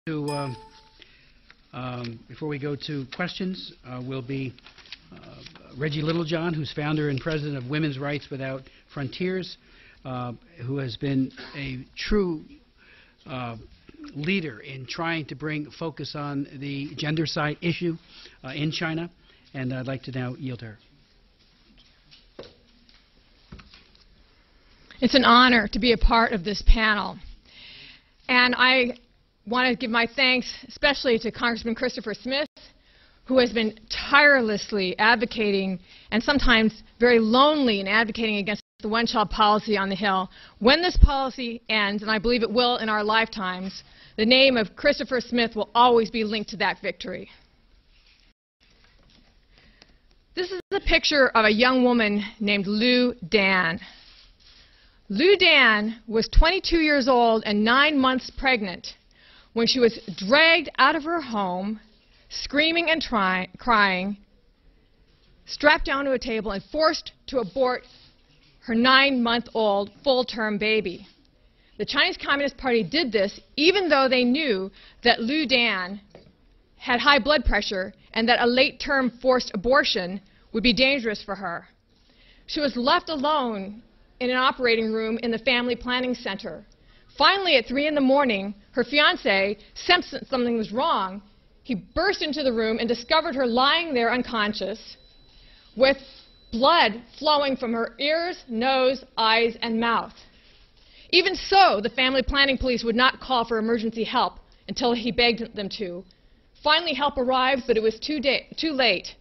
Before we go to questions, will be Reggie Littlejohn, who's founder and president of Women's Rights Without Frontiers, who has been a true leader in trying to bring focus on the gendercide issue in China. And I'd like to now yield to her. It's an honor to be a part of this panel. And I want to give my thanks especially to Congressman Christopher Smith, who has been tirelessly advocating and sometimes very lonely in advocating against the one-child policy on the Hill. When this policy ends, and I believe it will in our lifetimes, the name of Christopher Smith will always be linked to that victory. This is a picture of a young woman named Lu Dan. Lu Dan was 22 years old and 9 months pregnant when she was dragged out of her home, screaming and crying, strapped down to a table, and forced to abort her 9-month-old full-term baby. The Chinese Communist Party did this even though they knew that Lu Dan had high blood pressure and that a late-term forced abortion would be dangerous for her. She was left alone in an operating room in the Family Planning Center. Finally, at 3 in the morning, her fiancé sensed that something was wrong. He burst into the room and discovered her lying there unconscious with blood flowing from her ears, nose, eyes, and mouth. Even so, the family planning police would not call for emergency help until he begged them to. Finally, help arrived, but it was too late.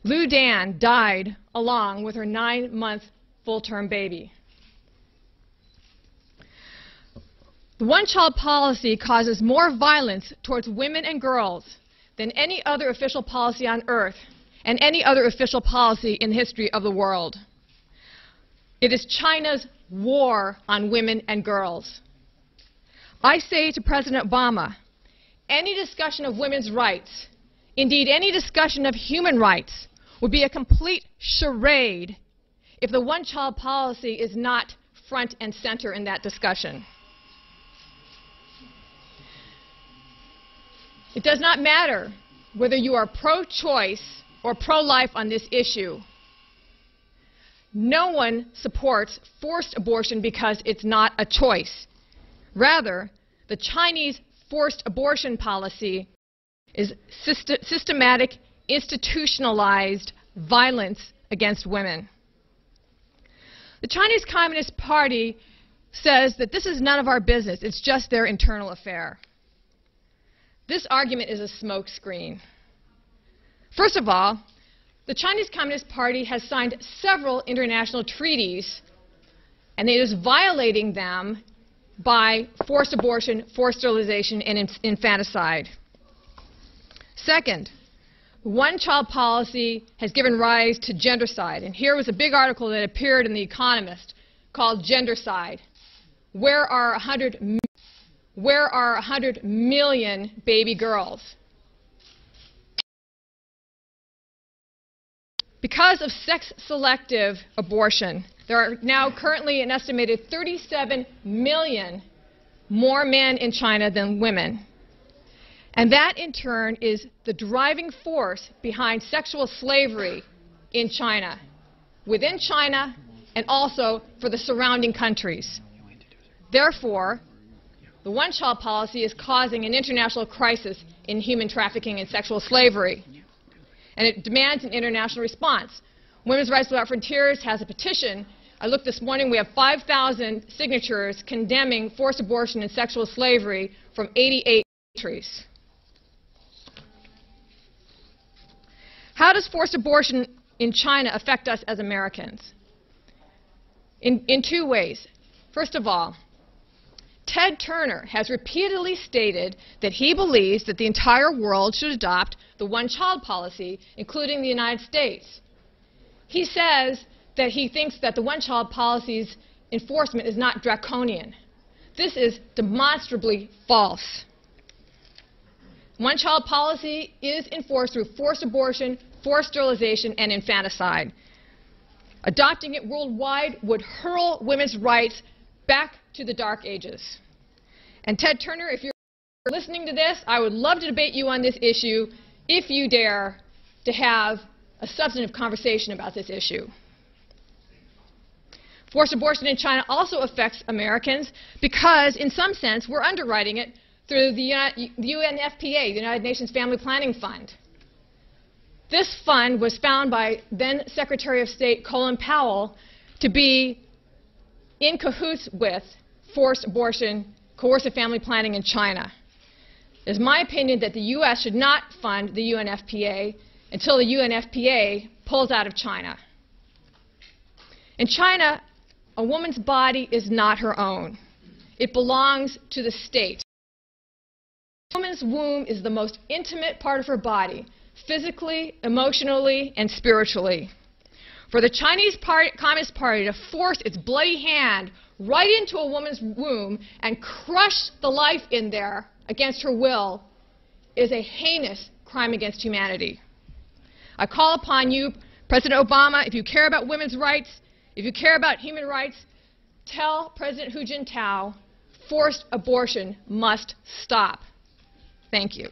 Lu Dan died along with her 9-month full-term baby. The one-child policy causes more violence towards women and girls than any other official policy on earth and any other official policy in the history of the world. It is China's war on women and girls. I say to President Obama, any discussion of women's rights, indeed any discussion of human rights, would be a complete charade if the one-child policy is not front and center in that discussion. It does not matter whether you are pro-choice or pro-life on this issue. No one supports forced abortion because it's not a choice. Rather, the Chinese forced abortion policy is systematic, institutionalized violence against women. The Chinese Communist Party says that this is none of our business, it's just their internal affair. This argument is a smokescreen. First of all, the Chinese Communist Party has signed several international treaties, and it is violating them by forced abortion, forced sterilization, and infanticide. Second, one-child policy has given rise to gendercide. And here was a big article that appeared in The Economist called Gendercide. Where are 100 million baby girls? Because of sex-selective abortion, there are now currently an estimated 37 million more men in China than women. And that, in turn, is the driving force behind sexual slavery in China, within China, and also for the surrounding countries. Therefore, the one-child policy is causing an international crisis in human trafficking and sexual slavery, and it demands an international response. Women's Rights Without Frontiers has a petition. I looked this morning, we have 5,000 signatures condemning forced abortion and sexual slavery from 88 countries. How does forced abortion in China affect us as Americans? In 2 ways. First of all, Ted Turner has repeatedly stated that he believes that the entire world should adopt the one-child policy, including the United States. He says that he thinks that the one-child policy's enforcement is not draconian. This is demonstrably false. One-child policy is enforced through forced abortion, forced sterilization, and infanticide. Adopting it worldwide would hurl women's rights back to the Dark Ages. And Ted Turner, if you're you're listening to this, I would love to debate you on this issue if you dare to have a substantive conversation about this issue. Forced abortion in China also affects Americans because, in some sense, we're underwriting it through the UNFPA, the United Nations Family Planning Fund. This fund was found by then Secretary of State Colin Powell to be in cahoots with forced abortion, coercive family planning in China. It is my opinion that the U.S. should not fund the UNFPA until the UNFPA pulls out of China. In China, a woman's body is not her own. It belongs to the state. A woman's womb is the most intimate part of her body, physically, emotionally, and spiritually. For the Chinese Communist Party to force its bloody hand right into a woman's womb and crush the life in there against her will is a heinous crime against humanity. I call upon you, President Obama, if you care about women's rights, if you care about human rights, tell President Hu Jintao forced abortion must stop. Thank you.